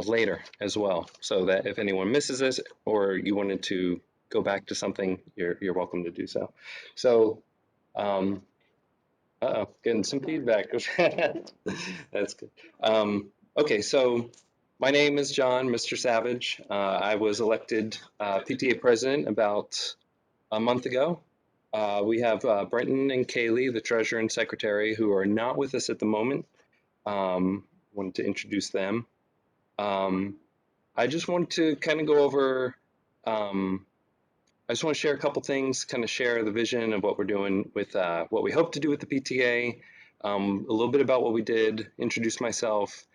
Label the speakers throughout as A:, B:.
A: later as well, so that if anyone misses this or you wanted to go back to something, you're welcome to do so. So, um, getting some feedback. That's good. Okay, so my name is John, Mr. Savage. I was elected PTA president about a month ago. We have Brenton and Kaylee, the treasurer and secretary, who are not with us at the moment. Wanted to introduce them. Um, I just want to kind of go over, I just want to share a couple things, kind of share the vision of what we're doing with what we hope to do with the PTA, a little bit about what we did, introduce myself,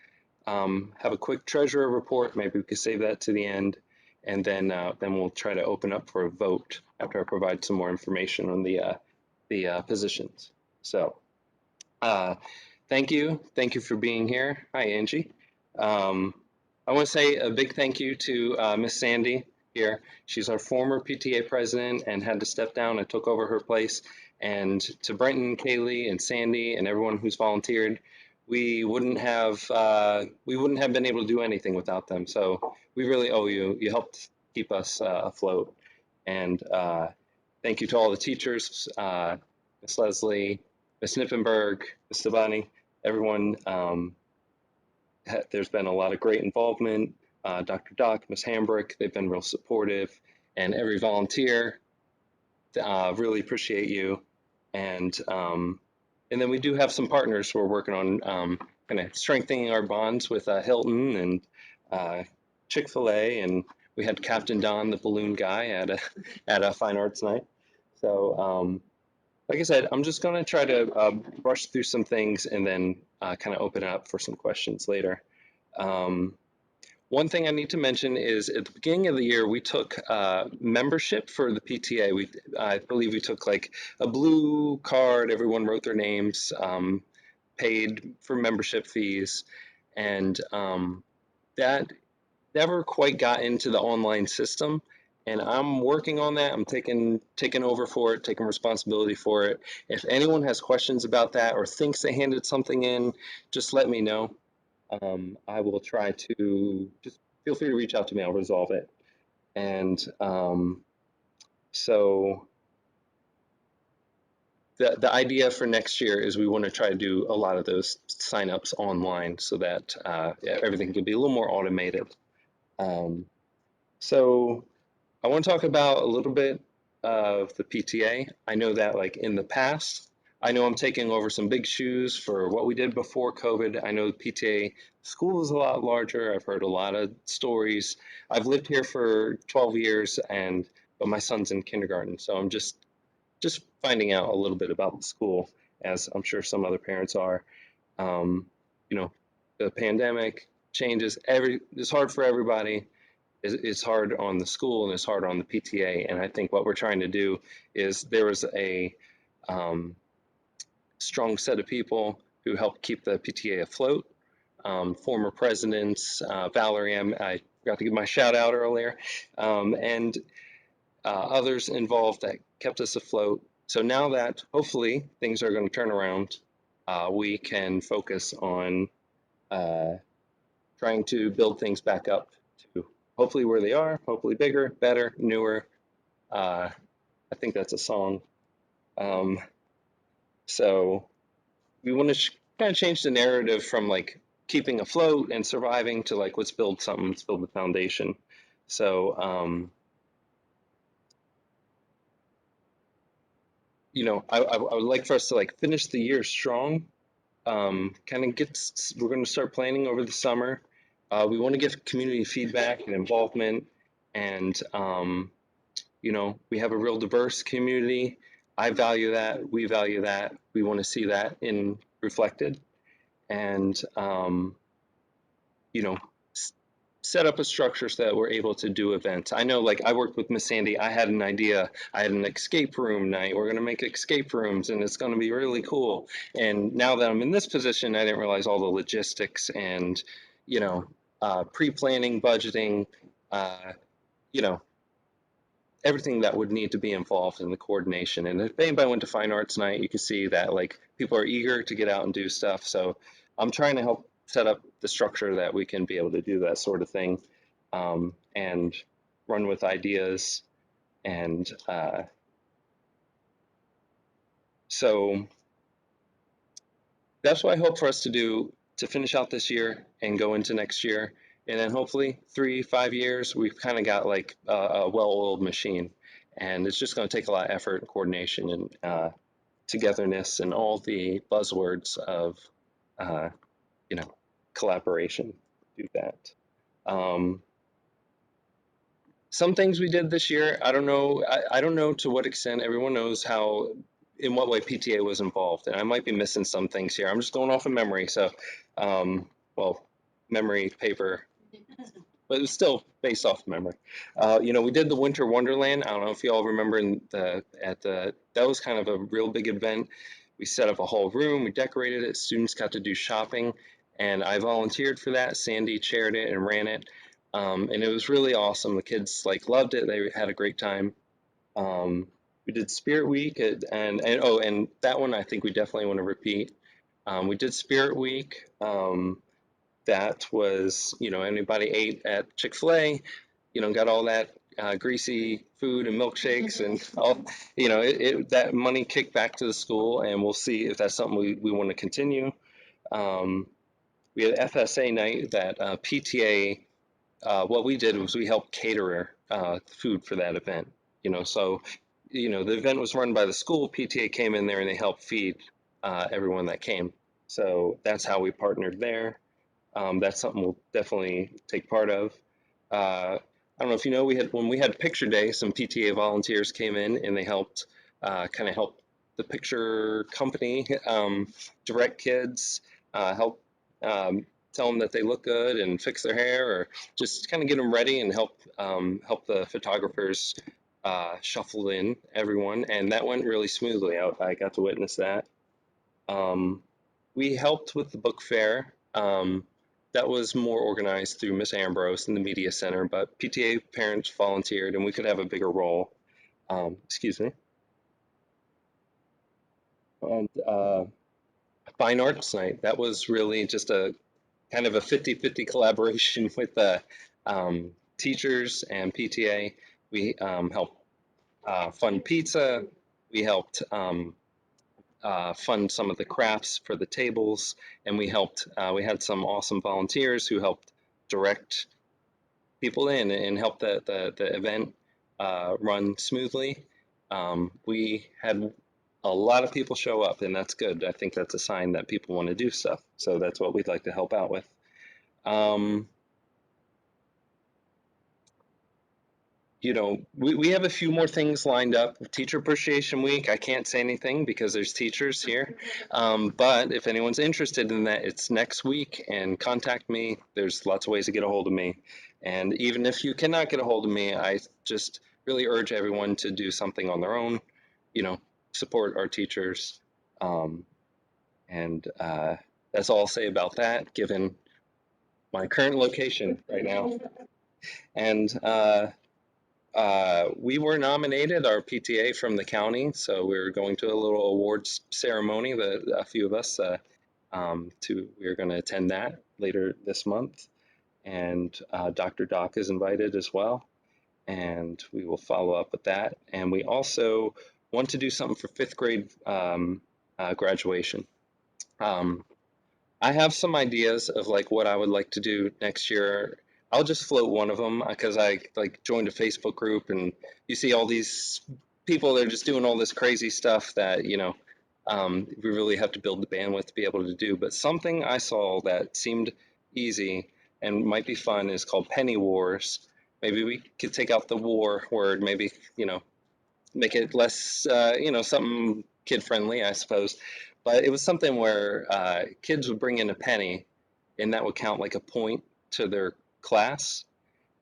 A: have a quick treasurer report. Maybe we could save that to the end, and then we'll try to open up for a vote after I provide some more information on the positions. So, thank you for being here. Hi, Angie. Um, I want to say a big thank you to Miss Sandy here. She's our former PTA president and had to step down. I took over her place. And to Brenton, Kaylee, and Sandy, and everyone who's volunteered, we wouldn't have been able to do anything without them. So we really owe you. You helped keep us afloat. And thank you to all the teachers, Miss Leslie, Miss Nippenberg, Miss Stabani, everyone. There's been a lot of great involvement. Dr. Doc, Miss Hambrick, they've been real supportive, and every volunteer. Really appreciate you, and then we do have some partners who are working on kind of strengthening our bonds with Hilton and Chick-fil-A, and we had Captain Don, the balloon guy, at a fine arts night. So like I said, I'm just going to try to brush through some things and then kind of open it up for some questions later. One thing I need to mention is at the beginning of the year, we took membership for the PTA. I believe we took like a blue card. Everyone wrote their names, paid for membership fees, and that never quite got into the online system. And I'm working on that. I'm taking over for it, taking responsibility for it. If anyone has questions about that or thinks they handed something in, just let me know. I will try to just feel free to reach out to me. I'll resolve it. And so the idea for next year is we want to try to do a lot of those signups online so that everything can be a little more automated. So I want to talk about a little bit of the PTA. I know that like in the past, I know I'm taking over some big shoes for what we did before COVID. I know the PTA school is a lot larger. I've heard a lot of stories. I've lived here for 12 years but my son's in kindergarten, so I'm just finding out a little bit about the school, as I'm sure some other parents are. You know, the pandemic changes it's hard for everybody. It's hard on the school and it's hard on the PTA. And I think what we're trying to do is there was a strong set of people who helped keep the PTA afloat. Former presidents, Valerie, I forgot to give my shout out earlier, and others involved that kept us afloat. So now that hopefully things are going to turn around, we can focus on trying to build things back up to hopefully where they are, hopefully bigger, better, newer. I think that's a song. So we want to kind of change the narrative from like keeping afloat and surviving to like let's build something, let's build the foundation. So I would like for us to like finish the year strong. Kind of we're going to start planning over the summer. We want to get community feedback and involvement, and we have a real diverse community. I value that. We value that. We want to see that reflected, and set up a structure so that we're able to do events. I know, like, I worked with Miss Sandy. I had an idea. I had an escape room night. We're going to make escape rooms, and it's going to be really cool. And now that I'm in this position, I didn't realize all the logistics and, pre-planning, budgeting, everything that would need to be involved in the coordination. And if anybody went to Fine Arts Night, you can see that, like, people are eager to get out and do stuff. So I'm trying to help set up the structure that we can be able to do that sort of thing, and run with ideas. And so that's what I hope for us to do, to finish out this year and go into next year. And then hopefully 3, 5 years, we've kind of got like a well-oiled machine. And it's just going to take a lot of effort and coordination and togetherness and all the buzzwords of, uh, you know, collaboration. Do that. Some things we did this year, I don't know. I don't know to what extent everyone knows how, in what way PTA was involved, and I might be missing some things here. I'm just going off of memory, so, well, memory paper, but it's still based off of memory. We did the Winter Wonderland. I don't know if you all remember that was kind of a real big event. We set up a whole room, we decorated it. Students got to do shopping, and I volunteered for that. Sandy chaired it and ran it. And it was really awesome. The kids like loved it. They had a great time. We did Spirit Week, and that one I think we definitely want to repeat. We did Spirit Week. That was, anybody ate at Chick-fil-A, got all that greasy food and milkshakes and all, that money kicked back to the school, and we'll see if that's something we want to continue. We had FSA night that PTA. What we did was we helped cater food for that event. So the event was run by the school. PTA came in there and they helped feed everyone that came. So that's how we partnered there. That's something we'll definitely take part of. I don't know if you know, when we had picture day, some PTA volunteers came in and they helped kind of help the picture company direct kids, help tell them that they look good and fix their hair, or just kind of get them ready and help the photographers shuffle in everyone. And that went really smoothly. I got to witness that. We helped with the book fair. That was more organized through Miss Ambrose and the Media Center, but PTA parents volunteered and we could have a bigger role. Excuse me. And Fine Arts Night, that was really just a kind of a 50-50 collaboration with the teachers and PTA. We helped fund pizza. We helped fund some of the crafts for the tables, and we had some awesome volunteers who helped direct people in and help the event run smoothly. We had a lot of people show up, and that's good. I think that's a sign that people want to do stuff. So that's what we'd like to help out with. We have a few more things lined up. Teacher Appreciation Week, I can't say anything because there's teachers here. But if anyone's interested in that, it's next week, and contact me. There's lots of ways to get a hold of me. And even if you cannot get a hold of me, I just really urge everyone to do something on their own, support our teachers. And that's all I'll say about that, given my current location right now. And we were nominated, our PTA from the county, so we're going to a little awards ceremony. A few of us, we're going to attend that later this month, and Dr. Doc is invited as well, and we will follow up with that. And we also want to do something for fifth grade graduation. I have some ideas of like what I would like to do next year. I'll just float one of them because I joined a Facebook group, and you see all these people that are just doing all this crazy stuff that we really have to build the bandwidth to be able to do. But something I saw that seemed easy and might be fun is called Penny Wars. Maybe we could take out the war word, maybe make it less something kid friendly, I suppose. But it was something where kids would bring in a penny, and that would count like a point to their class.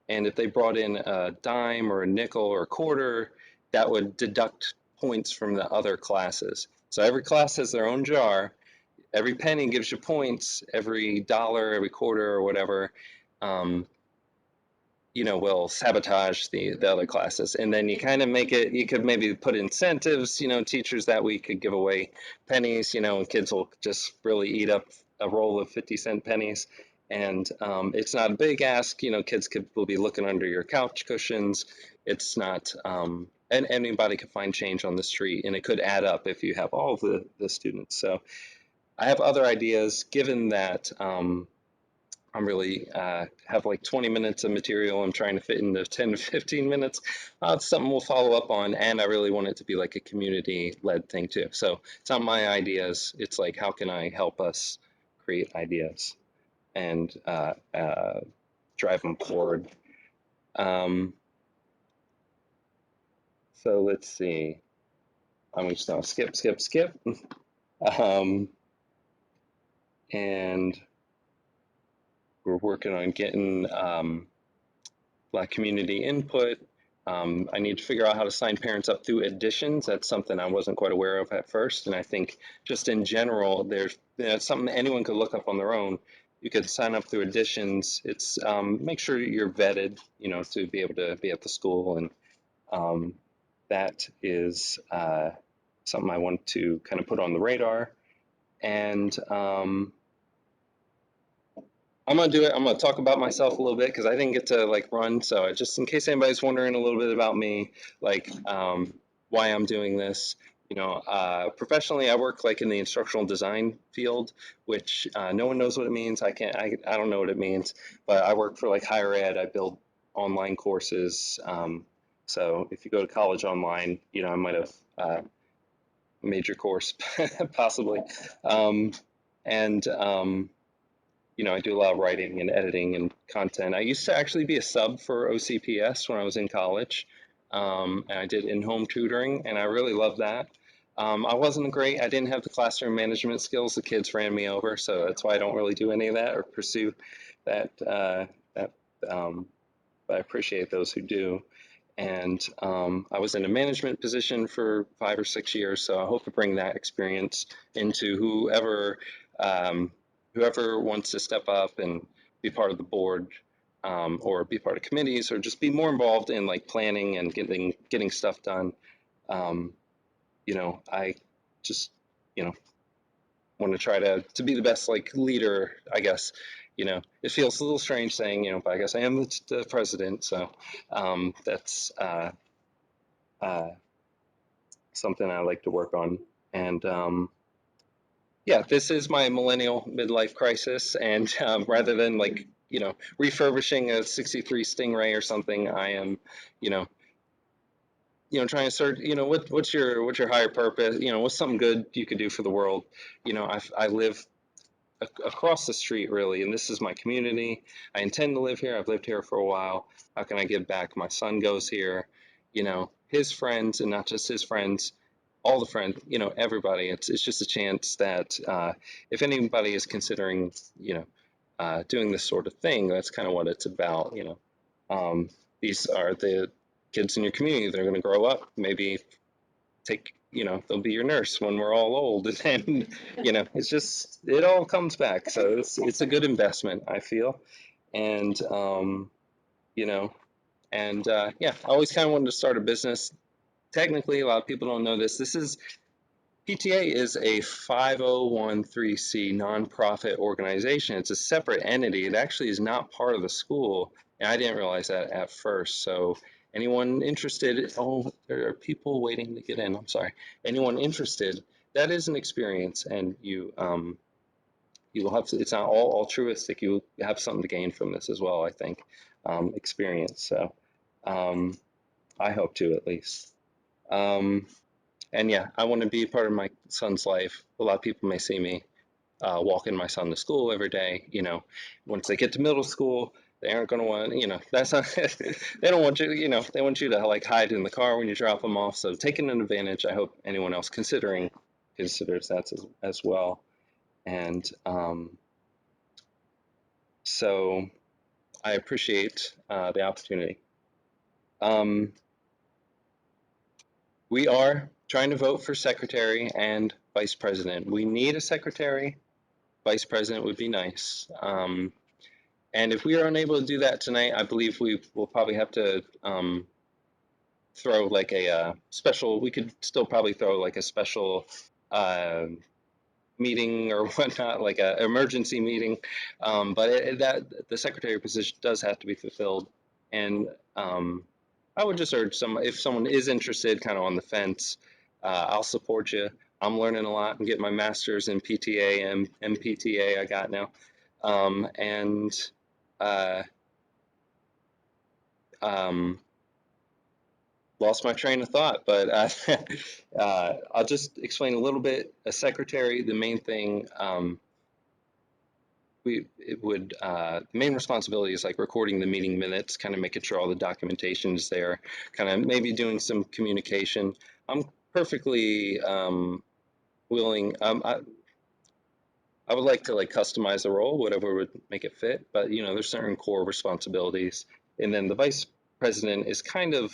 A: And if they brought in a dime or a nickel or a quarter, that would deduct points from the other classes. So every class has their own jar. Every penny gives you points. Every dollar, every quarter, or whatever, will sabotage the other classes. And then you kind of make it, you could maybe put incentives, teachers that week could give away pennies, and kids will just really eat up a roll of 50-cent pennies. And it's not a big ask. Kids will be looking under your couch cushions. It's not, and anybody could find change on the street, and it could add up if you have all of the students. So I have other ideas, given that I'm really have like 20 minutes of material I'm trying to fit into 10 to 15 minutes. It's something we'll follow up on, and I really want it to be like a community-led thing too. So it's not my ideas. It's like, how can I help us create ideas and drive them forward? Um, so let's see. I'm just gonna skip. Um, and we're working on getting Black community input. I need to figure out how to sign parents up through additions. That's something I wasn't quite aware of at first. And I think just in general, there's something anyone could look up on their own. You could sign up through additions. It's make sure you're vetted, to be able to be at the school. And that is something I want to kind of put on the radar. And I'm gonna do it. I'm gonna talk about myself a little bit because I didn't get to like run. So just in case anybody's wondering a little bit about me, like why I'm doing this. Professionally, I work like in the instructional design field, which no one knows what it means. I don't know what it means, but I work for like higher ed. I build online courses. So if you go to college online, I might have made your course possibly. And I do a lot of writing and editing and content. I used to actually be a sub for OCPS when I was in college, and I did in-home tutoring, and I really loved that. I wasn't great. I didn't have the classroom management skills. The kids ran me over, so that's why I don't really do any of that or pursue that. That, but I appreciate those who do. And I was in a management position for 5 or 6 years, so I hope to bring that experience into um, whoever wants to step up and be part of the board, or be part of committees, or just be more involved in like planning and getting stuff done. Um, I just want to try to be the best like leader, I guess. It feels a little strange saying, but I guess I am the president, so that's uh, something I like to work on. And yeah, this is my millennial midlife crisis. And rather than like, refurbishing a 63 Stingray or something, I am, you know, trying to start, what's your higher purpose? What's something good you could do for the world? I live across the street really, and this is my community. I intend to live here. I've lived here for a while. How can I give back? My son goes here. His friends, and not just his friends, all the friends, everybody. It's just a chance that if anybody is considering doing this sort of thing, that's kind of what it's about. Um, these are the kids in your community that are going to grow up, maybe they'll be your nurse when we're all old. And it's just, it all comes back. So it's a good investment, I feel. And you know yeah, I always kind of wanted to start a business. Technically, a lot of people don't know this. PTA is a 501(c) nonprofit organization. It's a separate entity. It actually is not part of the school, and I didn't realize that at first. So anyone interested, oh, there are people waiting to get in. I'm sorry. Anyone interested, that is an experience, and you will have to, it's not all altruistic. You have something to gain from this as well, I think, experience. So um, I hope to, at least. Um, and yeah, I want to be part of my son's life. A lot of people may see me walking my son to school every day. Once they get to middle school, they aren't going to want, that's not, they don't want you, they want you to like hide in the car when you drop them off. So taking an advantage, I hope anyone else considers that as well. And so I appreciate the opportunity. We are trying to vote for secretary and vice president. We need a secretary. Vice president would be nice. And if we are unable to do that tonight, I believe we will probably have to throw like a special. We could still probably throw like a special uh, meeting or whatnot, like a emergency meeting. But that the secretary position does have to be fulfilled, and I would just urge if someone is interested, kind of on the fence, I'll support you. I'm learning a lot and getting my master's in PTA and MPTA I got now, and uh, um, lost my train of thought, but I'll just explain a little bit. A secretary, the main thing, the main responsibility is like recording the meeting minutes, kind of making sure all the documentation is there, kind of maybe doing some communication. I'm perfectly willing. I would like to like customize the role, whatever would make it fit. But there's certain core responsibilities, and then the vice president is kind of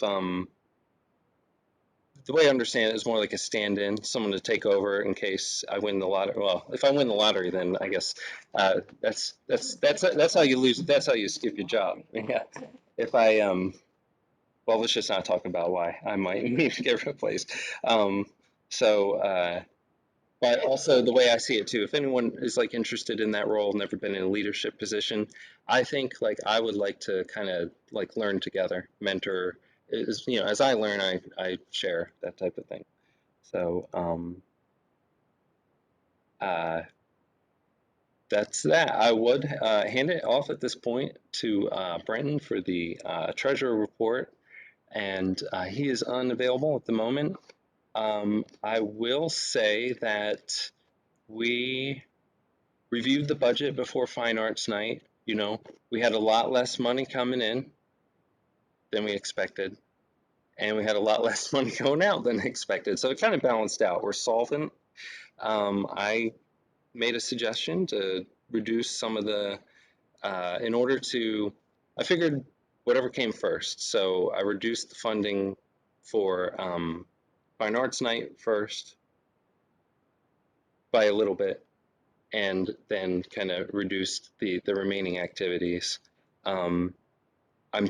A: the way I understand it is more like a stand-in, someone to take over in case I win the lottery. Well, if I win the lottery, then I guess that's how you lose. That's how you skip your job. Yeah. If I well, let's just not talk about why I might need to get replaced. Um, so, but also the way I see it too, if anyone is like interested in that role, never been in a leadership position, I think like I would like to kind of like learn together, mentor. As I learn, I share that type of thing. So uh, that's that. I would hand it off at this point to Brenton for the treasurer report, and he is unavailable at the moment. I will say that we reviewed the budget before Fine Arts Night. We had a lot less money coming in than we expected, and we had a lot less money going out than expected. So it kind of balanced out. We're solvent. I made a suggestion to reduce some of the, in order to, I figured whatever came first. So I reduced the funding for Fine Arts Night first by a little bit, and then kind of reduced the remaining activities. Um, I'm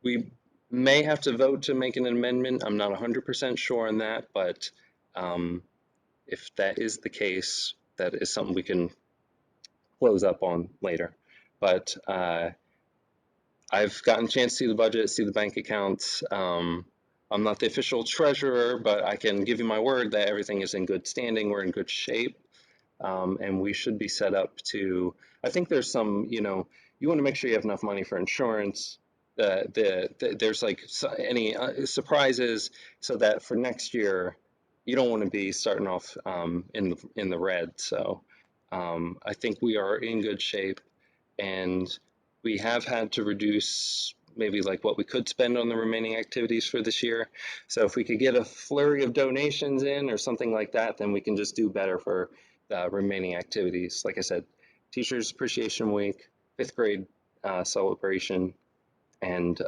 A: we may have to vote to make an amendment. I'm not 100% sure on that, but um, if that is the case, that is something we can close up on later. But I've gotten a chance to see the budget, see the bank accounts. I'm not the official treasurer, but I can give you my word that everything is in good standing. We're in good shape, and we should be set up to. I think there's some, you want to make sure you have enough money for insurance. There's like any surprises, so that for next year, you don't want to be starting off in the red. So I think we are in good shape, and we have had to reduce maybe like what we could spend on the remaining activities for this year. So if we could get a flurry of donations in or something like that, then we can just do better for the remaining activities. Like I said, Teachers Appreciation Week, fifth grade celebration, and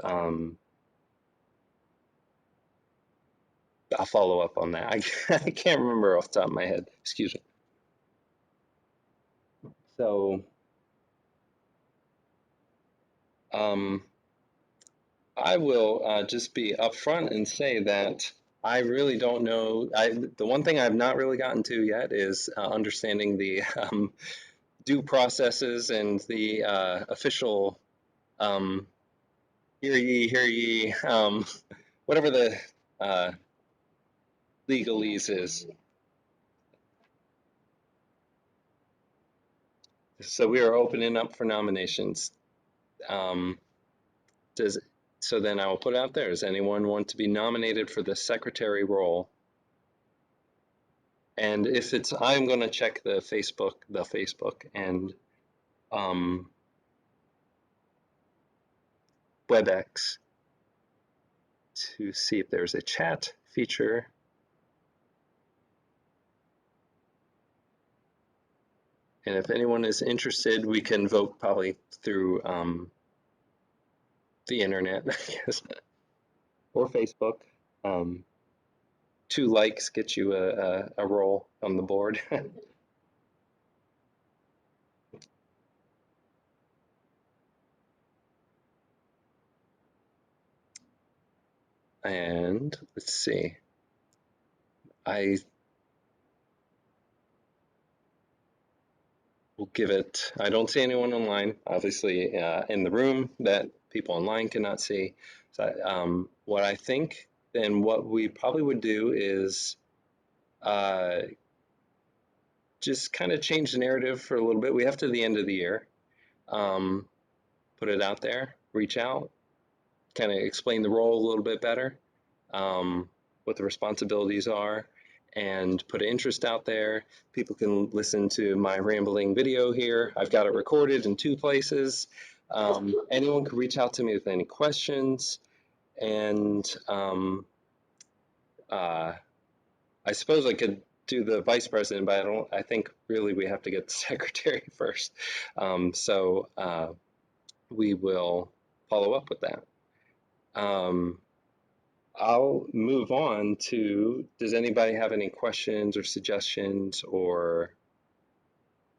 A: I'll follow up on that. I can't remember off the top of my head. Excuse me. So um, I will just be upfront and say that I really don't know. The one thing I've not really gotten to yet is understanding the due processes and the official um, hear ye, whatever the uh, legalese is. So we are opening up for nominations. Um, does so then I will put out there. Does anyone want to be nominated for the secretary role? And if it's, I'm going to check the Facebook and um, WebEx to see if there's a chat feature. And if anyone is interested, we can vote probably through the internet, I guess, or Facebook. Um, 2 likes get you a role on the board. And let's see. I we'll give it, I don't see anyone online, obviously, in the room that people online cannot see. So what I think then what we probably would do is just kind of change the narrative for a little bit. We have to the end of the year. Put it out there, reach out, kind of explain the role a little bit better, what the responsibilities are, and put an interest out there. People can listen to my rambling video here. I've got it recorded in 2 places. Anyone can reach out to me with any questions. And I suppose I could do the vice president, but I think really we have to get the secretary first. So we will follow up with that. I'll move on to, does anybody have any questions or suggestions or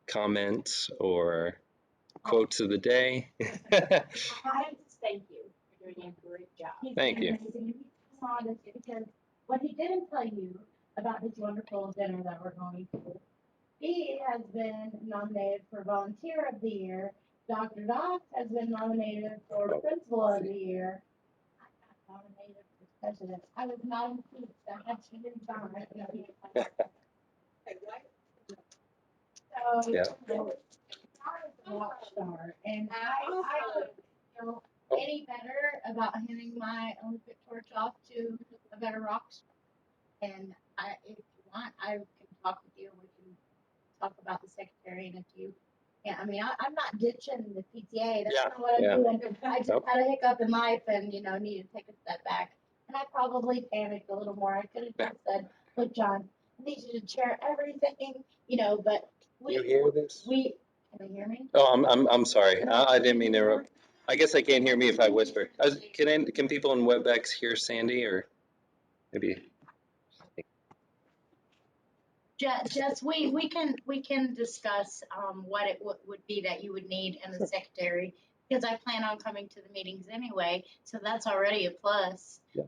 A: comments or quotes of the day?
B: I have to thank you for doing a great job.
A: Thank you.
B: He's honest because what he didn't tell you about this wonderful dinner that we're going to, he has been nominated for Volunteer of the Year. Dr. Doc has been nominated for Principal of the Year. I got nominated for President. I was not impeached. I had to resign. So,
A: Yeah.
B: a rock star, and I wouldn't feel any better about handing my Olympic torch off to a better rock star. And if you want, I can talk with you. We can talk about the secretary, and if you, yeah, I mean, I'm not ditching the PTA. That's not what I'm doing. I just had a hiccup in life, and needed to take a step back. And I probably panicked a little more. I could have just said, "Look, John, I need you to chair everything," but
A: You hear this?
B: Can you hear me?
A: Oh, I'm sorry. I didn't mean to interrupt. I guess they can't hear me if I whisper. Can people in WebEx hear Sandy, or maybe?
B: Just we can discuss what it would be that you would need in the secretary, because I plan on coming to the meetings anyway, so that's already a plus.
A: Yeah.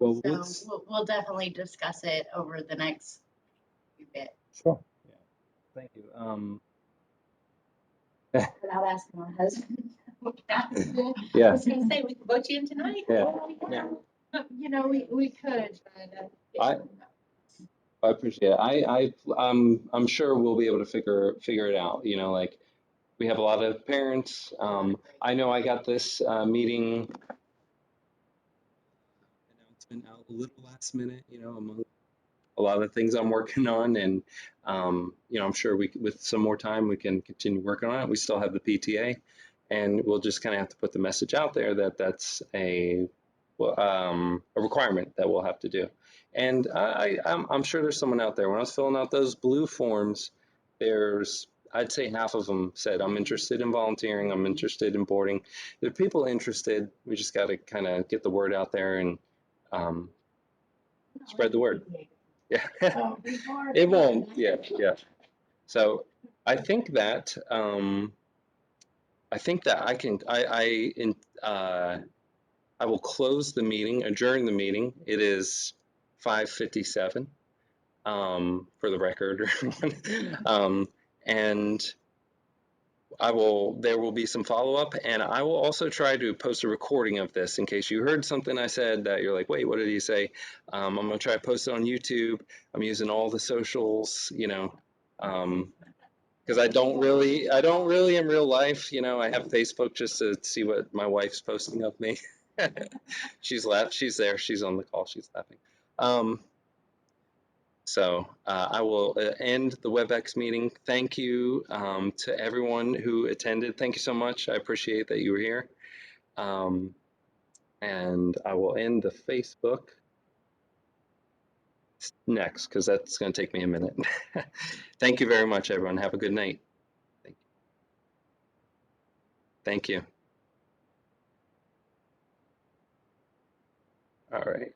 A: Well,
B: so we'll definitely discuss it over the next few bit.
A: Sure. Yeah. Thank you.
B: Without asking my husband.
A: Yeah.
C: I was gonna say, we could vote you in tonight.
A: Yeah.
B: We could, but.
A: I appreciate it. I'm sure we'll be able to figure it out. Like we have a lot of parents. I know I got this meeting announcement out a little last minute. Among a lot of things I'm working on, and I'm sure with some more time we can continue working on it. We still have the PTA, and we'll just kind of have to put the message out there that that's a requirement that we'll have to do. And I'm sure there's someone out there. When I was filling out those blue forms, I'd say half of them said, I'm interested in volunteering, I'm interested in boarding. There are people interested. We just got to kind of get the word out there and spread the word. Yeah. It won't. Yeah. So I think that I will close the meeting, adjourn the meeting. It is 5:57, for the record. And there will be some follow-up, and I will also try to post a recording of this in case you heard something I said that you're like, wait, what did he say? I'm going to try to post it on YouTube. I'm using all the socials, because I don't really in real life, I have Facebook just to see what my wife's posting of me. She's there, she's on the call, she's laughing. So I will end the WebEx meeting. Thank you to everyone who attended. Thank you so much. I appreciate that you were here. And I will end the Facebook next because that's going to take me a minute. Thank you very much, everyone. Have a good night. Thank you. All right.